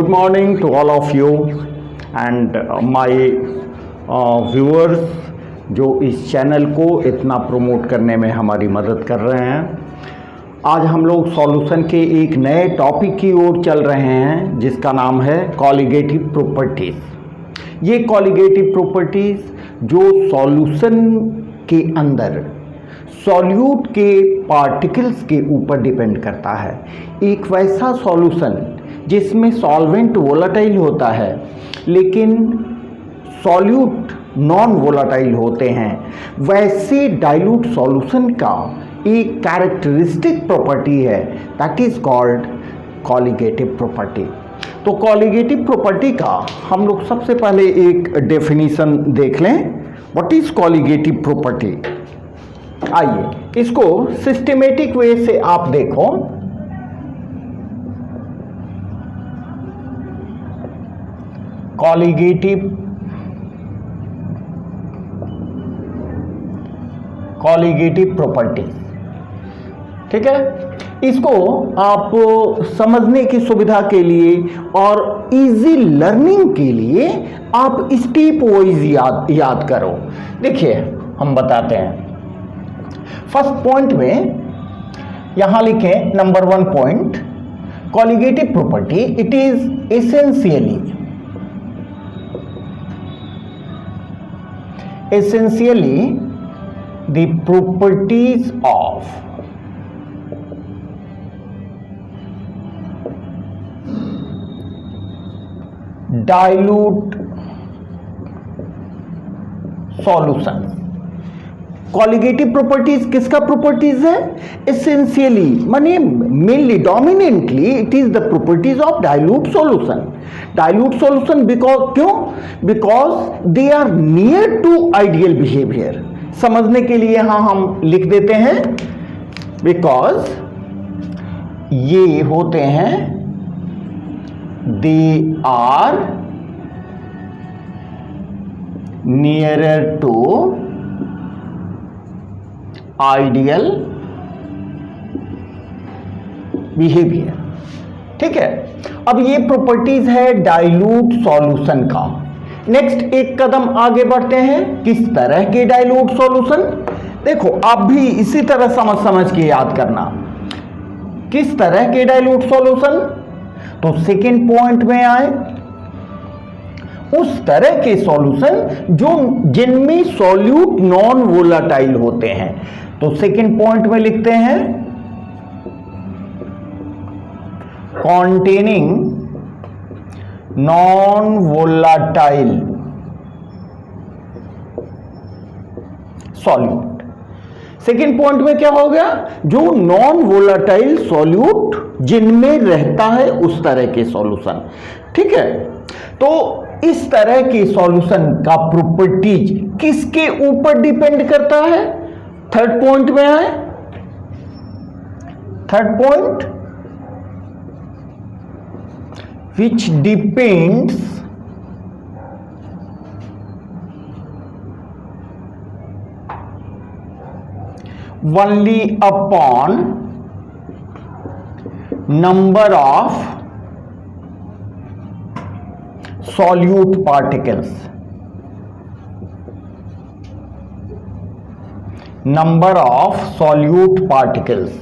Good morning to all of you and my viewers जो इस channel को इतना प्रमोट करने में हमारी मदद कर रहे हैं। आज हम लोग सॉल्यूशन के एक नए टॉपिक की ओर चल रहे हैं जिसका नाम है कॉलिगेटिव प्रॉपर्टीज़। ये कॉलिगेटिव प्रॉपर्टीज़ जो सॉल्यूशन के अंदर सॉल्यूट के पार्टिकल्स के ऊपर डिपेंड करता है। एक वैसा सॉल्यूशन जिसमें सॉल्वेंट वोलेटाइल होता है लेकिन सॉल्यूट नॉन वोलेटाइल होते हैं, वैसे डाइल्यूट सॉल्यूशन का एक कैरेक्टरिस्टिक प्रॉपर्टी है that is called colligative property. तो कॉलिगेटिव प्रॉपर्टी का हम लोग सबसे पहले एक डेफिनेशन देख लें। What is colligative property? आइए इसको सिस्टमेटिक वे से आप देखो। कॉलिगेटिव प्रॉपर्टी, ठीक है। इसको आप समझने की सुविधा के लिए और इजी लर्निंग के लिए आप स्टेप वाइज याद करो। देखिए हम बताते हैं। फर्स्ट पॉइंट में यहां लिखें number 1 point, colligative property it is essentially the properties of dilute solution। Colligative properties किसका प्रॉपर्टीज है? एसेंशियली माने mainly dominantly it is the properties of dilute solution. Dilute solution because they are near to ideal behaviour. समझने के लिए यहां हम लिख देते हैं बिकॉज ये होते हैं they are nearer to ideal behaviour, ठीक है। अब ये प्रॉपर्टीज है डाइल्यूट सॉल्यूशन का। नेक्स्ट एक कदम आगे बढ़ते हैं, किस तरह के डाइल्यूट सॉल्यूशन। देखो आप भी इसी तरह समझ के याद करना, किस तरह के डाइल्यूट सॉल्यूशन। तो सेकेंड पॉइंट में आए, उस तरह के सॉल्यूशन जो जिनमें सॉल्यूट नॉन वोलेटाइल होते हैं। तो सेकेंड पॉइंट में लिखते हैं containing non volatile solute. Second point में क्या हो गया? जो नॉन वोलेटाइल सॉल्यूट जिनमें रहता है उस तरह के सॉल्यूशन, ठीक है। तो इस तरह के सॉल्यूशन का प्रॉपर्टीज किसके ऊपर डिपेंड करता है? थर्ड पॉइंट में आए। Third point, which depends only upon number of solute particles। Number of solute particles,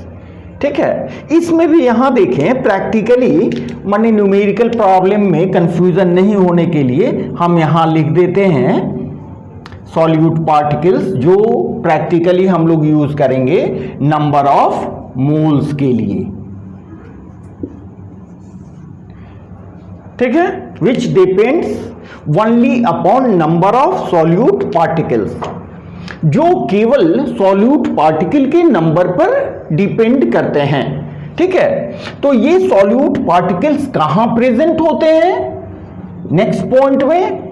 ठीक है। इसमें भी यहां देखें प्रैक्टिकली माने न्यूमेरिकल प्रॉब्लम में कंफ्यूजन नहीं होने के लिए हम यहां लिख देते हैं सॉल्यूट पार्टिकल्स, जो प्रैक्टिकली हम लोग यूज करेंगे नंबर ऑफ मोल्स के लिए, ठीक है। Which depends only upon number of solute particles, जो केवल सॉल्यूट पार्टिकल के नंबर पर डिपेंड करते हैं, ठीक है। तो ये सॉल्यूट पार्टिकल्स कहां प्रेजेंट होते हैं? नेक्स्ट पॉइंट में,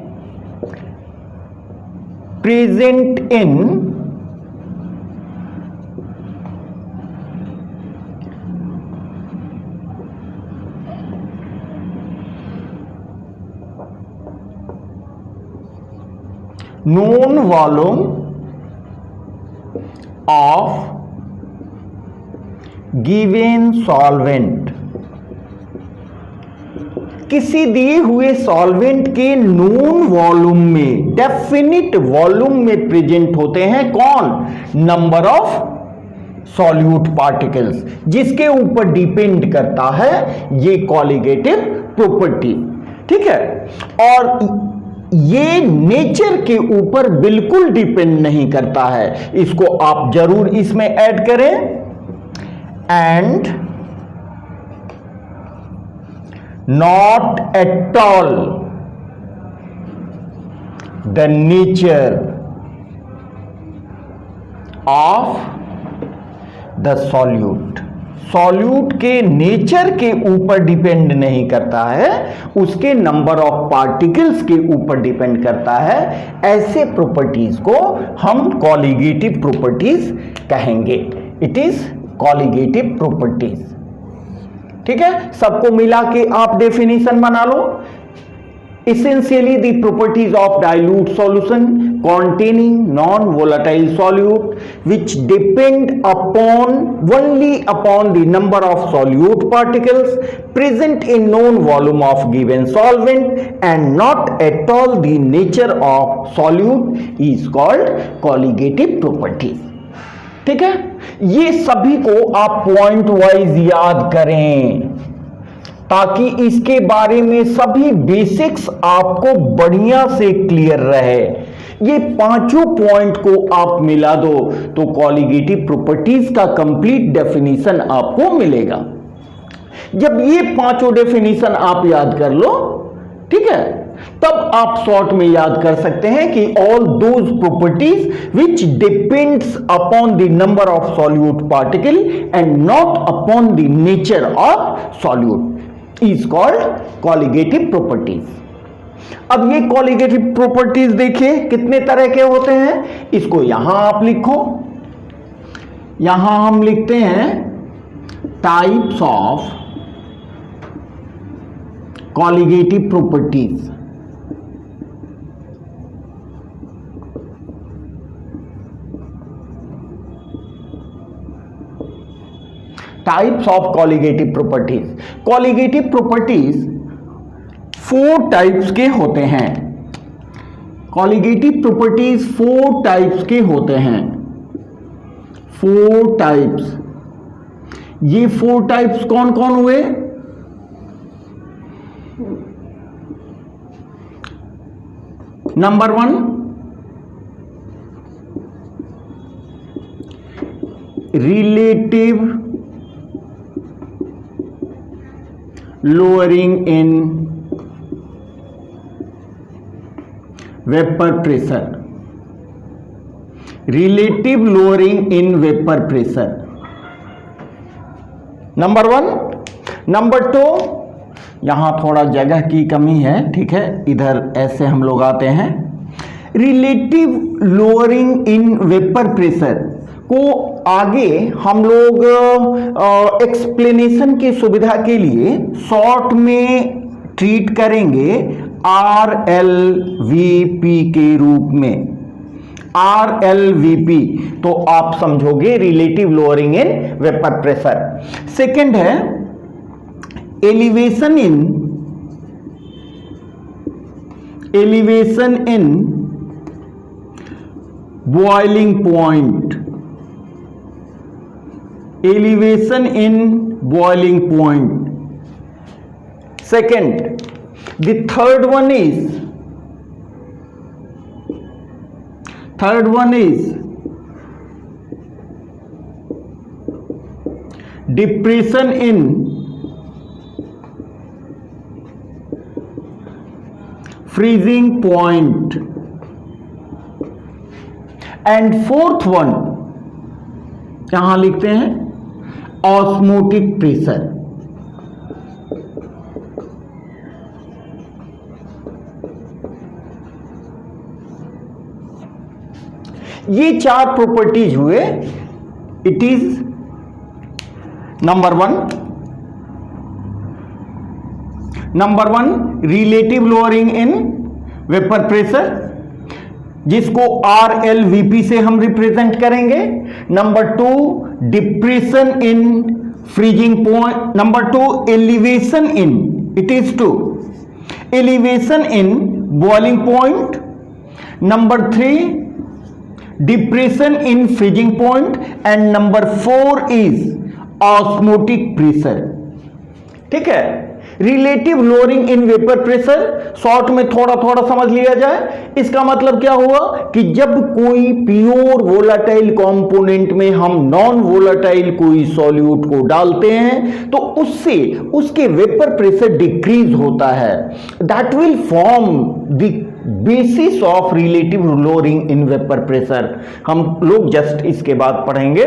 present in known volume of given solvent। किसी दिए हुए सॉल्वेंट के नोन वॉल्यूम में, डेफिनिट वॉल्यूम में प्रेजेंट होते हैं कौन? नंबर ऑफ सॉल्यूट पार्टिकल्स, जिसके ऊपर डिपेंड करता है ये कॉलिगेटिव प्रॉपर्टी। ठीक है, और ये नेचर के ऊपर बिल्कुल डिपेंड नहीं करता है, इसको आप जरूर इसमें ऐड करें। And not at all the nature of the solute, solute के नेचर के ऊपर डिपेंड नहीं करता है, उसके नंबर ऑफ पार्टिकल्स के ऊपर डिपेंड करता है। ऐसे प्रॉपर्टीज को हम कॉलिगेटिव प्रॉपर्टीज कहेंगे। It is colligative properties. ठीक है, सबको मिला के आप डेफिनेशन बना लो। Essentially the properties of dilute solution containing non-volatile solute which depend only upon the number of solute particles present in known volume of given solvent and not at all the nature of solute is called colligative properties। ठीक है, ये सभी को आप point wise याद करें ताकि इसके बारे में सभी बेसिक्स आपको बढ़िया से क्लियर रहे। ये पांचों पॉइंट को आप मिला दो तो कॉलिगेटिव प्रॉपर्टीज का कंप्लीट डेफिनेशन आपको मिलेगा। जब ये पांचों डेफिनेशन आप याद कर लो, ठीक है, तब आप शॉर्ट में याद कर सकते हैं कि all those properties which depends upon the number of solute particle and not upon the nature of solute is called colligative properties। अब ये colligative properties देखिए कितने तरह के होते हैं, इसको यहां आप लिखो। यहां हम लिखते हैं types of colligative properties। Types of colligative properties. Colligative properties 4 types के होते हैं। कॉलिगेटिव प्रॉपर्टीज 4 टाइप्स के होते हैं। 4 टाइप्स। ये 4 टाइप्स कौन कौन हुए? Number 1 relative lowering in vapor pressure, relative lowering in vapor pressure, number 1। Number 2, यहां थोड़ा जगह की कमी है, ठीक है, इधर ऐसे हम लोग आते हैं। Relative lowering in vapour pressure को आगे हम लोग एक्सप्लेनेशन की सुविधा के लिए शॉर्ट में ट्रीट करेंगे RLVP के रूप में। RLVP तो आप समझोगे relative lowering in vapour pressure. Second है elevation in boiling point. elevation in boiling point। second, the third one is depression in freezing point and fourth one यहां लिखते हैं ऑस्मोटिक प्रेशर। ये 4 प्रॉपर्टीज हुए। It is number 1 relative lowering in vapour pressure, जिसको RLVP से हम represent करेंगे। Number 2 depression in freezing point. Number 2 elevation in it is 2. Elevation in boiling point. Number 3, depression in freezing point. And number 4 is osmotic pressure. ठीक है, relative lowering in vapour pressure, short में थोड़ा थोड़ा समझ लिया जाए। इसका मतलब क्या हुआ कि जब कोई प्योर वोलाटाइल कंपोनेंट में हम नॉन वोलाटाइल कोई सॉल्यूट को डालते हैं तो उससे उसके वेपर प्रेशर डिक्रीज होता है। That will form the basis of relative lowering in vapour pressure. हम लोग जस्ट इसके बाद पढ़ेंगे।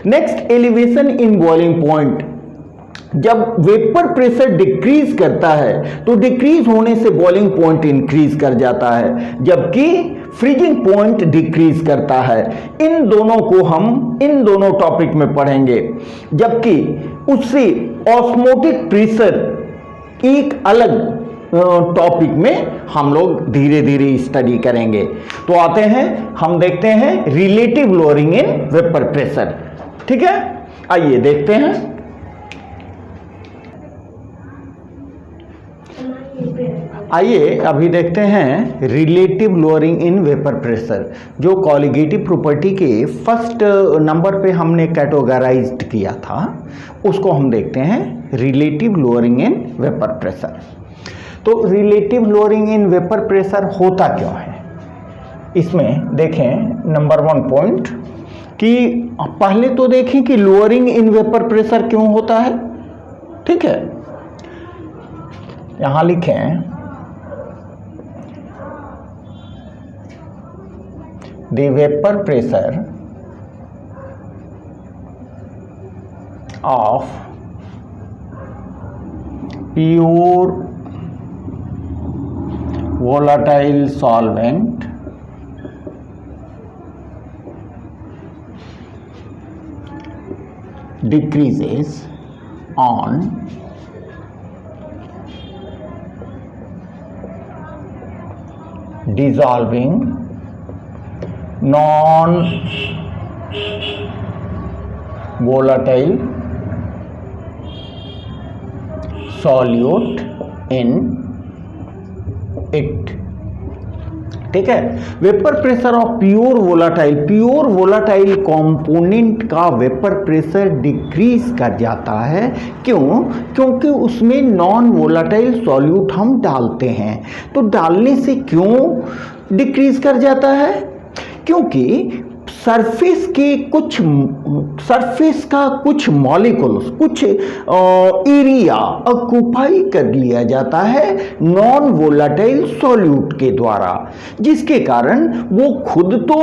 Next, elevation in boiling point. जब वेपर प्रेशर डिक्रीज करता है तो डिक्रीज होने से बॉइलिंग पॉइंट इंक्रीज कर जाता है, जबकि फ्रीजिंग पॉइंट डिक्रीज करता है। इन दोनों को हम इन दोनों टॉपिक में पढ़ेंगे, जबकि उससे ऑस्मोटिक प्रेशर एक अलग टॉपिक में हम लोग धीरे धीरे स्टडी करेंगे। तो आते हैं, हम देखते हैं relative lowering in vapour pressure. ठीक है, आइए देखते हैं। आइए अभी देखते हैं relative lowering in vapour pressure, जो कॉलिगेटिव प्रॉपर्टी के फर्स्ट नंबर पे हमने कैटेगराइज्ड किया था, उसको हम देखते हैं relative lowering in vapour pressure. तो relative lowering in vapour pressure होता क्यों है, इसमें देखें नंबर 1 पॉइंट कि पहले तो देखें कि लोअरिंग इन वेपर प्रेशर क्यों होता है। ठीक है, यहां लिखें the vapor pressure of pure volatile solvent decreases on dissolving non volatile solute in it। ठीक है, vapour pressure of pure volatile component का वेपर प्रेशर डिक्रीज कर जाता है। क्यों? क्योंकि उसमें नॉन वोलाटाइल सॉल्यूट हम डालते हैं। तो डालने से क्यों डिक्रीज कर जाता है? क्योंकि सरफेस का कुछ मॉलिक्यूल्स, कुछ एरिया ऑक्यूपाई कर लिया जाता है नॉन वोलाटाइल सॉल्यूट के द्वारा, जिसके कारण वो खुद तो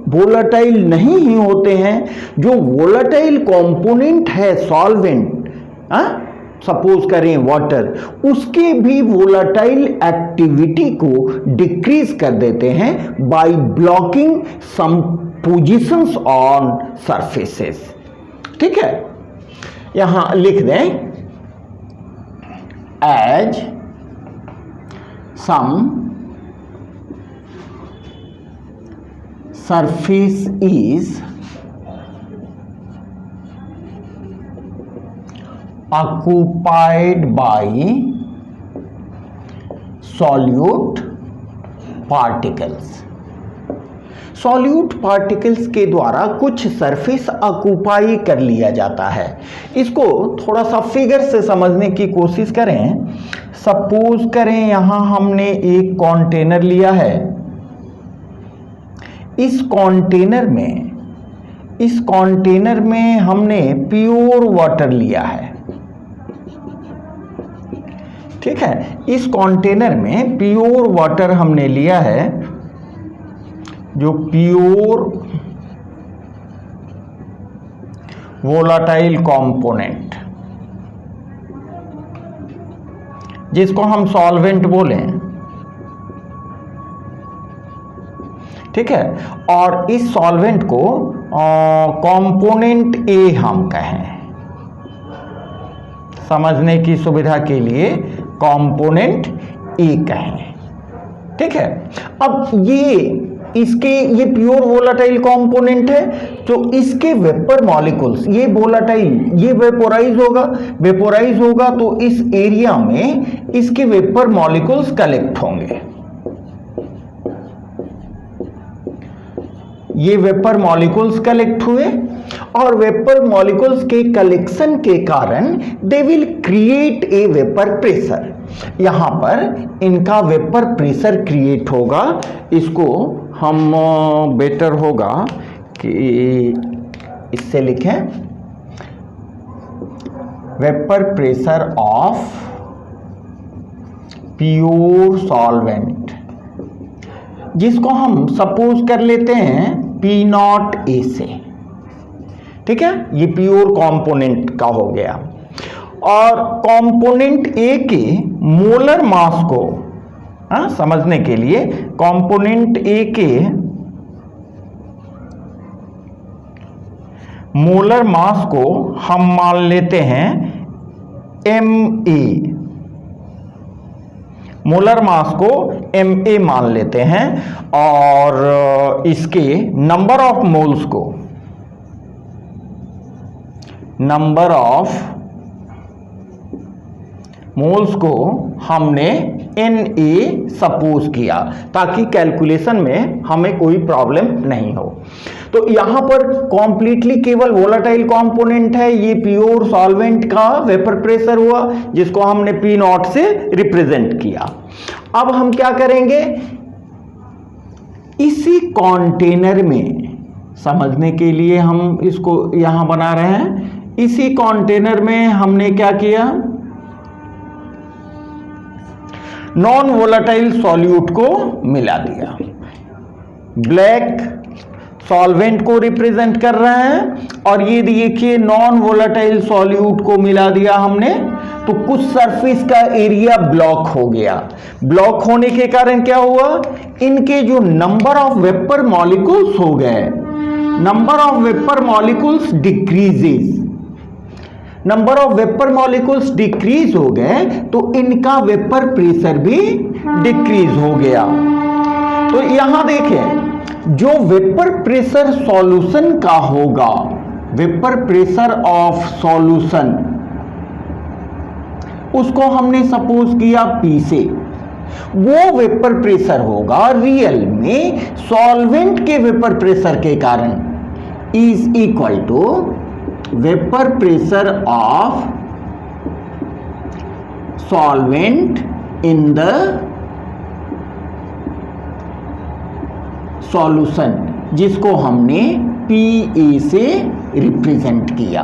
वोलाटाइल नहीं ही होते हैं। जो वोलाटाइल कंपोनेंट है सॉल्वेंट, सपोज करें वाटर, उसके भी वोलाटाइल एक्टिविटी को डिक्रीज कर देते हैं by blocking some positions on surfaces. ठीक है, यहां लिख दें as some surface is occupied by solute particles। Solute particles के द्वारा कुछ सरफेस ऑक्यूपाई कर लिया जाता है। इसको थोड़ा सा फिगर से समझने की कोशिश करें। सपोज करें यहां हमने एक कंटेनर लिया है। इस कंटेनर में हमने प्योर वाटर लिया है। ठीक है, इस कंटेनर में प्योर वाटर हमने लिया है, जो प्योर वोलाटाइल कंपोनेंट, जिसको हम सॉल्वेंट बोलें। ठीक है, और इस सॉल्वेंट को कंपोनेंट ए हम कहें, समझने की सुविधा के लिए कंपोनेंट ए कहें। ठीक है, अब ये इसके ये प्योर वोलाटाइल कंपोनेंट है, तो इसके वेपर मॉलिक्यूल्स, ये वोलाटाइल, ये वेपोराइज होगा तो इस एरिया में इसके वेपर मॉलिक्यूल्स कलेक्ट होंगे। ये वेपर मॉलिक्यूल्स कलेक्ट हुए और वेपर मॉलिक्यूल्स के कलेक्शन के कारण they will create a vapour pressure. यहां पर इनका वेपर प्रेशर क्रिएट होगा। इसको हम बेटर होगा कि इससे लिखें vapour pressure of pure solvent, जिसको हम सपोज कर लेते हैं P0 से। ठीक है, ये प्योर कंपोनेंट का हो गया। और कंपोनेंट ए के मोलर मास को समझने के लिए कंपोनेंट ए के मोलर मास को हम मान लेते हैं Ma, मोलर मास को Ma मान लेते हैं और इसके नंबर ऑफ मोल्स को हमने Na सपोज किया ताकि कैलकुलेशन में हमें कोई प्रॉब्लम नहीं हो। तो यहां पर कॉम्प्लीटली केवल वोलाटाइल कंपोनेंट है, ये प्योर सॉल्वेंट का वेपर प्रेशर हुआ जिसको हमने P0 से रिप्रेजेंट किया। अब हम क्या करेंगे, इसी कंटेनर में, समझने के लिए हम इसको यहां बना रहे हैं, इसी कंटेनर में हमने क्या किया, नॉन वोलाटाइल सॉल्यूट को मिला दिया। ब्लैक सॉल्वेंट को रिप्रेजेंट कर रहे हैं और ये देखिए नॉन वोलाटाइल सॉल्यूट को मिला दिया हमने, तो कुछ सरफेस का एरिया ब्लॉक हो गया। ब्लॉक होने के कारण क्या हुआ, इनके जो नंबर ऑफ वेपर मॉलिक्यूल्स हो गए, number of vapour molecules decreases, number of vapour molecules decrease हो गए तो इनका वेपर प्रेशर भी डिक्रीज हो गया। तो यहां देखें, जो वेपर प्रेशर सॉल्यूशन का होगा, वेपर प्रेशर ऑफ सॉल्यूशन, उसको हमने सपोज किया P से, वो वेपर प्रेशर होगा रियल में सॉल्वेंट के वेपर प्रेशर के कारण is equal to vapour pressure of solvent in the solution, जिसको हमने Pa से रिप्रेजेंट किया।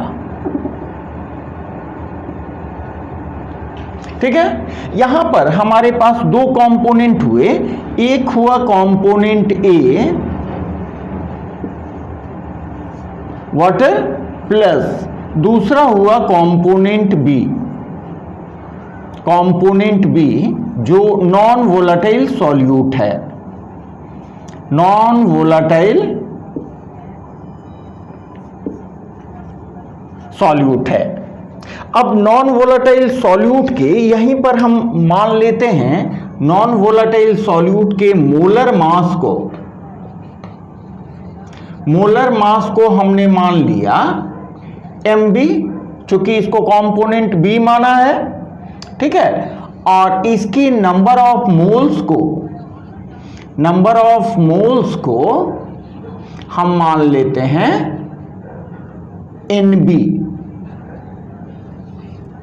ठीक है, यहां पर हमारे पास दो कंपोनेंट हुए, एक हुआ कंपोनेंट A वाटर प्लस दूसरा हुआ कंपोनेंट B जो नॉन वोलाटाइल सॉल्यूट है, नॉन वोलाटाइल सॉल्यूट है। अब नॉन वोलाटाइल सॉल्यूट के यहीं पर हम मान लेते हैं, नॉन वोलाटाइल सॉल्यूट के मोलर मास को हमने मान लिया Mb, चूंकि इसको कंपोनेंट B माना है। ठीक है, और इसकी नंबर ऑफ मोल्स को हम मान लेते हैं Nb।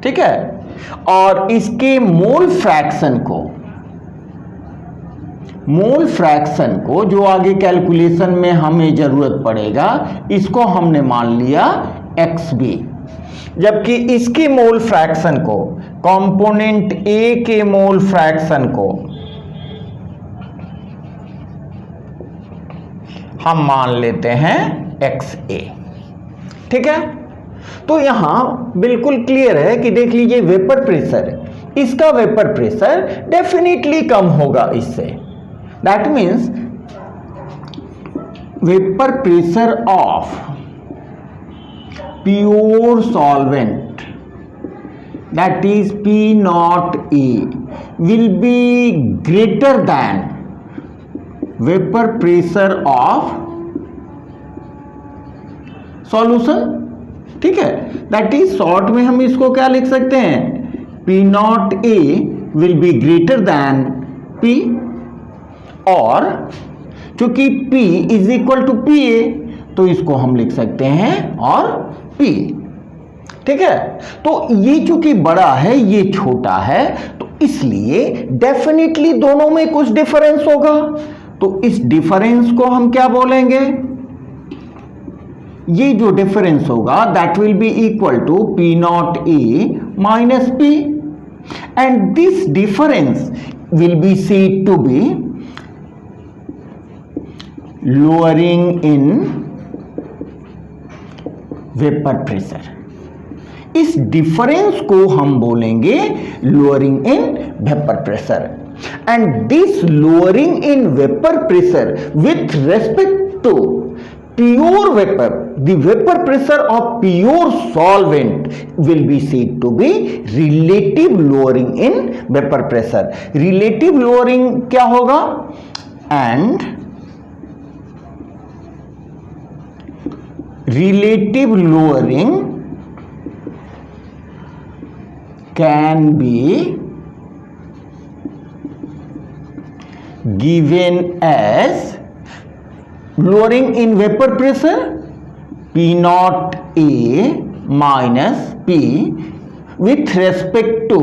ठीक है, और इसके मोल फ्रैक्शन को जो आगे कैलकुलेशन में हमें जरूरत पड़ेगा, इसको हमने मान लिया Xb, जबकि इसके मोल फ्रैक्शन को, कंपोनेंट A के मोल फ्रैक्शन को हम मान लेते हैं Xa। ठीक है, तो यहां बिल्कुल क्लियर है कि देख लीजिए वेपर प्रेशर, इसका वेपर प्रेशर डेफिनेटली कम होगा इससे। That means vapour pressure of pure solvent, that is P0A, will be greater than vapour pressure of solution. ठीक है, दैट इज शॉर्ट में हम इसको क्या लिख सकते हैं, P not A will be greater than P, और चूंकि P is equal to PA तो इसको हम लिख सकते हैं और P। ठीक है, तो ये चूंकि बड़ा है ये छोटा है तो इसलिए डेफिनेटली दोनों में कुछ डिफरेंस होगा, तो इस डिफरेंस को हम क्या बोलेंगे, ये जो डिफरेंस होगा that will be equal to P not A minus P, and this difference will be said to be lowering in vapour pressure. इस डिफरेंस को हम बोलेंगे lowering in vapour pressure, and this lowering in vapour pressure with respect to pure vapor, the vapor pressure of pure solvent will be said to be relative lowering in vapor pressure. Relative lowering क्या होगा, and relative lowering can be given as lowering in vapor pressure P naught A minus P with respect to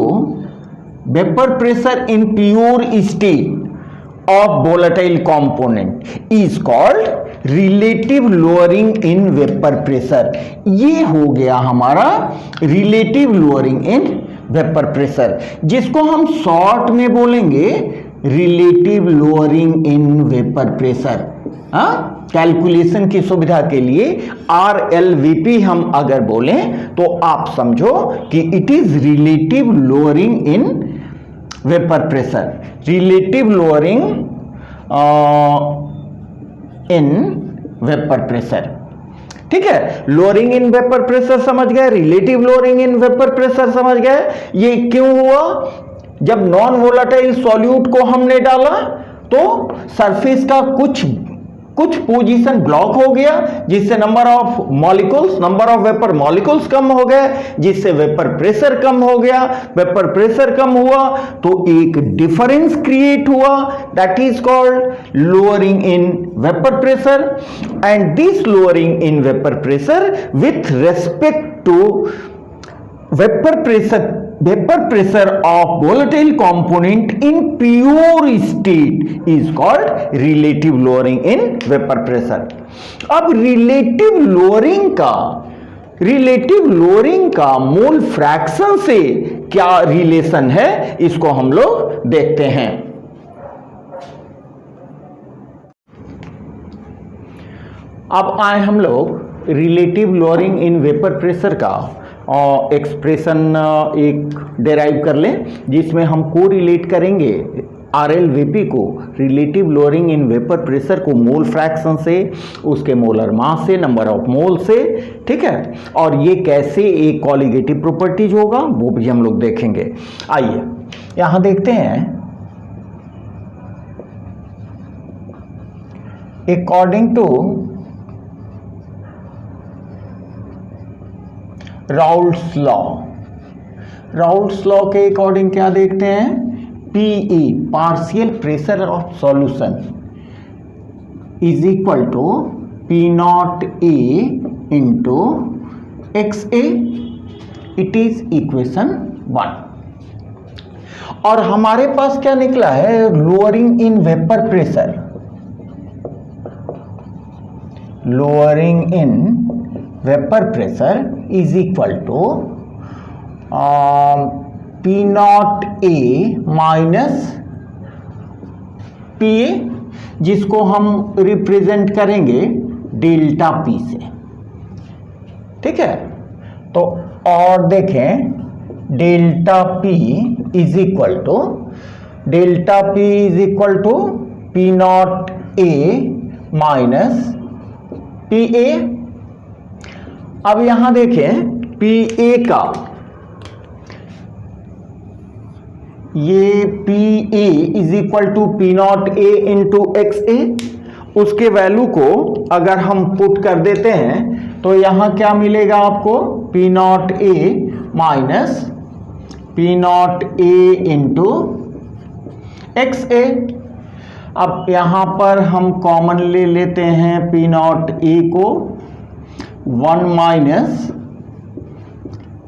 vapor pressure in pure state of volatile component is called relative lowering in vapor pressure। ये हो गया हमारा relative lowering in vapor pressure, जिसको हम short में बोलेंगे relative lowering in vapor pressure। Calculation की सुविधा के लिए RLVP हम अगर बोलें तो आप समझो कि it is relative lowering in vapour pressure, relative lowering in vapour pressure. ठीक है, लोअरिंग इन वेपर प्रेशर समझ गए, relative lowering in vapour pressure समझ गए। ये क्यों हुआ, जब नॉन वोलेटाइल सॉल्यूट को हमने डाला तो सरफेस का कुछ पोजीशन ब्लॉक हो गया, जिससे number of molecules, number of vapour molecules कम हो गए, जिससे वेपर प्रेशर कम हो गया। वेपर प्रेशर कम हुआ तो एक डिफरेंस क्रिएट हुआ, that is called lowering in vapour pressure, and this lowering in vapour pressure with respect to vapor pressure of volatile component in pure state is called relative lowering in vapor pressure। अब relative lowering का mole fraction से क्या relation है, इसको हम लोग देखते हैं। अब आए हम लोग relative lowering in vapour pressure का एक्सप्रेशन एक डेराइव कर लें, जिसमें हम को रिलेट करेंगे RLVP को relative lowering in vapour pressure को मोल फ्रैक्शन से, उसके मोलर मास से, नंबर ऑफ मोल से। ठीक है, और ये कैसे एक कॉलिगेटिव प्रॉपर्टीज होगा वो भी हम लोग देखेंगे। आइए यहां देखते हैं, अकॉर्डिंग टू राउल्ट्स लॉ के अकॉर्डिंग क्या देखते हैं, PE partial pressure of solution is equal to P not A into XA, it is equation 1। और हमारे पास क्या निकला है, lowering in vapour pressure, lowering in vapour pressure is equal to P not A minus PA, जिसको हम represent करेंगे delta P से। ठीक है, तो और देखें delta P is equal to P not A minus PA। अब यहां देखें PA का ये P A is equal to P not A into x A, उसके वैल्यू को अगर हम पुट कर देते हैं तो यहां क्या मिलेगा आपको, P not A minus P not A into x A. अब यहां पर हम कॉमन ले लेते हैं पी नॉट ए को, 1 माइनस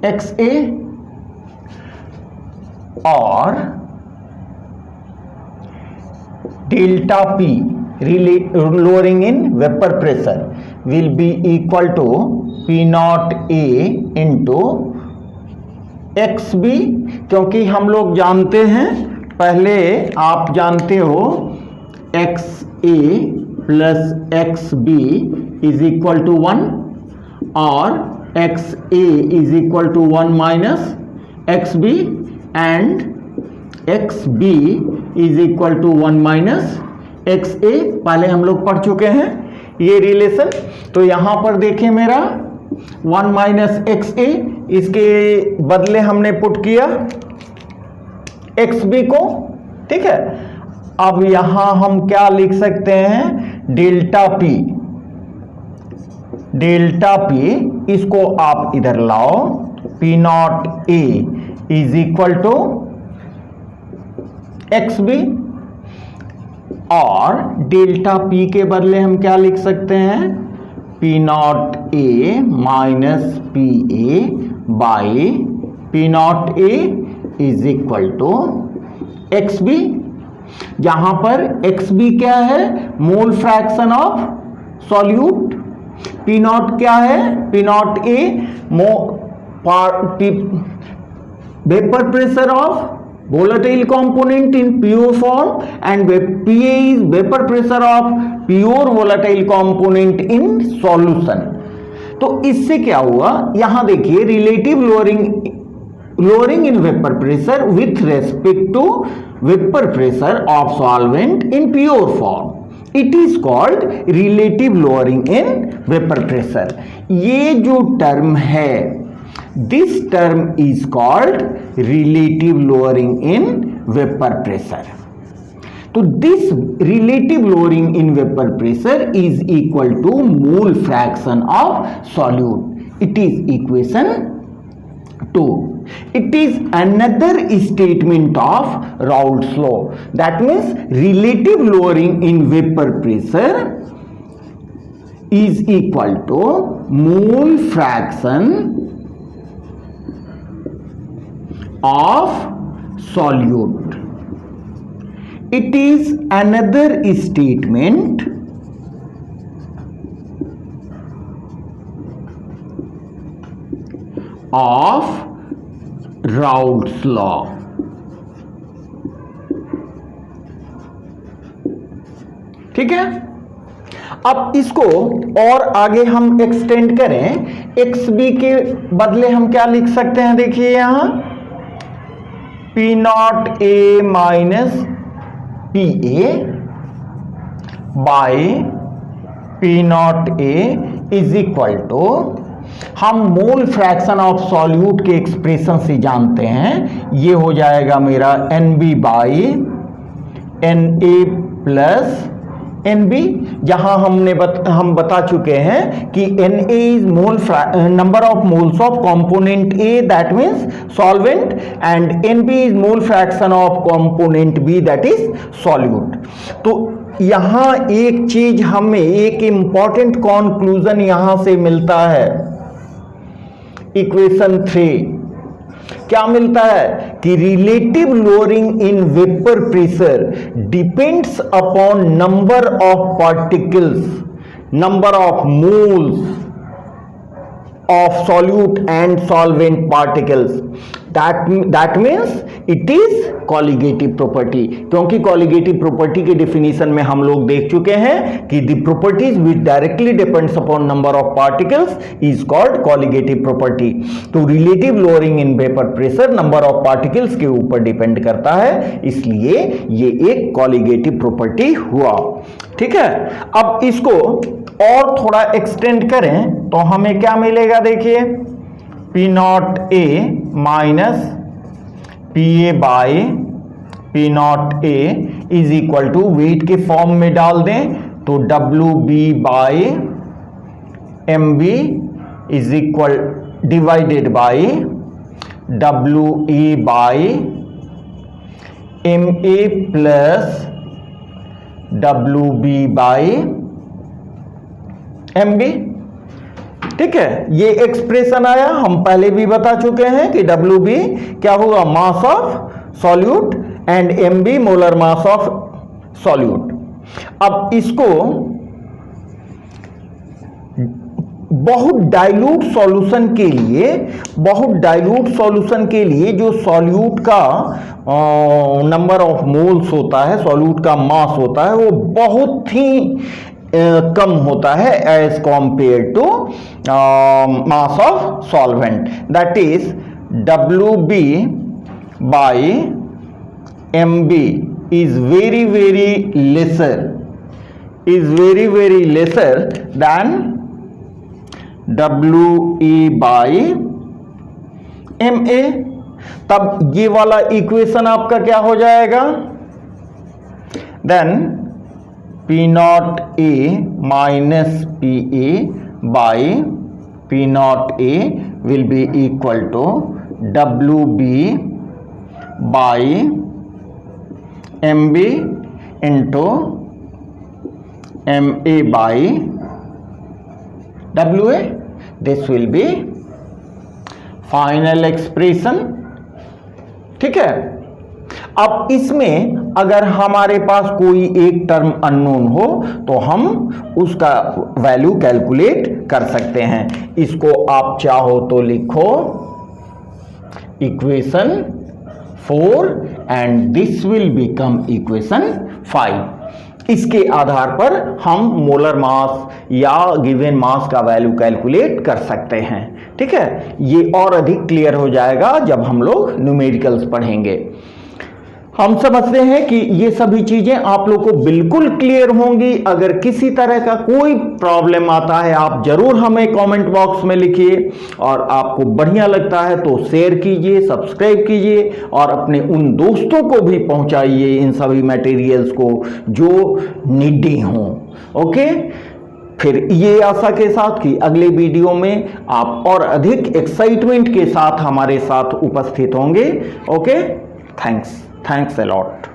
एक्स ए, और delta P lowering in vapor pressure will be equal to P naught A into XB, क्योंकि हम लोग जानते हैं, पहले आप जानते हो XA plus XB is equal to 1 और XA is equal to 1 minus XB and XB is equal to 1 minus XA, पहले हम लोग पढ़ चुके हैं ये रिलेशन। तो यहां पर देखें मेरा 1 माइनस XA, इसके बदले हमने पुट किया XB को, ठीक है। अब यहां हम क्या लिख सकते हैं, डेल्टा P, इसको आप इधर लाओ, P not A is equal to XB, और डेल्टा P के बदले हम क्या लिख सकते हैं, P not A minus P A by P not A is equal to XB, जहां पर XB क्या है, mole fraction of solute, P naught क्या है, P not A vapour pressure of volatile component in pure form and PA is vapor pressure of pure volatile component in solution। तो इससे क्या हुआ, यहां देखिए relative lowering in vapor pressure with respect to vapor pressure of solvent in pure form, it is called relative lowering in vapor pressure। ये जो term है, this term is called relative lowering in vapor pressure। तो this relative lowering in vapor pressure is equal to mole fraction of solute, it is equation 2। it is another statement of Raoult's law, that means relative lowering in vapor pressure is equal to mole fraction of solute। It is another statement of Raoult's law। ठीक है, अब इसको और आगे हम extend करें, XB के बदले हम क्या लिख सकते हैं, देखिए यहां P not A minus PA by P not A is equal to, हम मोल फ्रैक्शन ऑफ सॉल्यूट के एक्सप्रेशन से जानते हैं, ये हो जाएगा मेरा NB by NA plus NB, जहां हम बता चुके हैं कि Na is mole number of moles of component A, that means solvent, and NB is mole fraction of component B, that is solute. तो यहां एक चीज हमें, एक इंपॉर्टेंट कंक्लूजन यहां से मिलता है, इक्वेशन 3 क्या मिलता है कि relative lowering in vapour pressure depends upon number of particles, number of moles of solute and solvent particles, that means it is colligative property। क्योंकि colligative property के definition में हम लोग देख चुके हैं कि the properties which directly depends upon number of particles is called colligative property। तो relative lowering in vapor pressure number of particles के ऊपर डिपेंड करता है, इसलिए ये एक colligative property हुआ। ठीक है, अब इसको और थोड़ा एक्सटेंड करें तो हमें क्या मिलेगा, देखिए P not A minus PA by P not A is equal to weight के फॉर्म में डाल दें तो WB by MB is equal divided by WA by MA plus WB by MB। ठीक है, ये एक्सप्रेशन आया, हम पहले भी बता चुके हैं कि WB क्या होगा, mass of solute, and MB molar mass of solute. अब इसको बहुत डाइल्यूट सॉल्यूशन के लिए जो सॉल्यूट का नंबर ऑफ मोल्स होता है, सॉल्यूट का मास होता है, वो बहुत ही कम होता है as compare to mass of solvent. That is WB by MB is very lesser than WA by MA। तब ये वाला इक्वेशन आपका क्या हो जाएगा, then P not A minus PA by P not A will be equal to WB by MB into MA by WA। This will be final expression. ठीक है, अब इसमें अगर हमारे पास कोई एक टर्म अननोन हो तो हम उसका वैल्यू कैलकुलेट कर सकते हैं। इसको आप चाहो तो लिखो equation 4 and this will become equation 5। इसके आधार पर हम मोलर मास या गिवन मास का वैल्यू कैलकुलेट कर सकते हैं। ठीक है, ये और अधिक क्लियर हो जाएगा जब हम लोग न्यूमेरिकल्स पढ़ेंगे। हम समझते हैं कि ये सभी चीजें आप लोग को बिल्कुल क्लियर होंगी। अगर किसी तरह का कोई प्रॉब्लम आता है आप जरूर हमें कमेंट बॉक्स में लिखिए, और आपको बढ़िया लगता है तो शेयर कीजिए, सब्सक्राइब कीजिए, और अपने उन दोस्तों को भी पहुंचाइए इन सभी मटेरियल्स को जो नीडी हों। ओके, फिर ये आशा के साथ कि अगले वीडियो में आप और अधिक एक्साइटमेंट के साथ हमारे साथ उपस्थित होंगे। Okay, thanks a lot।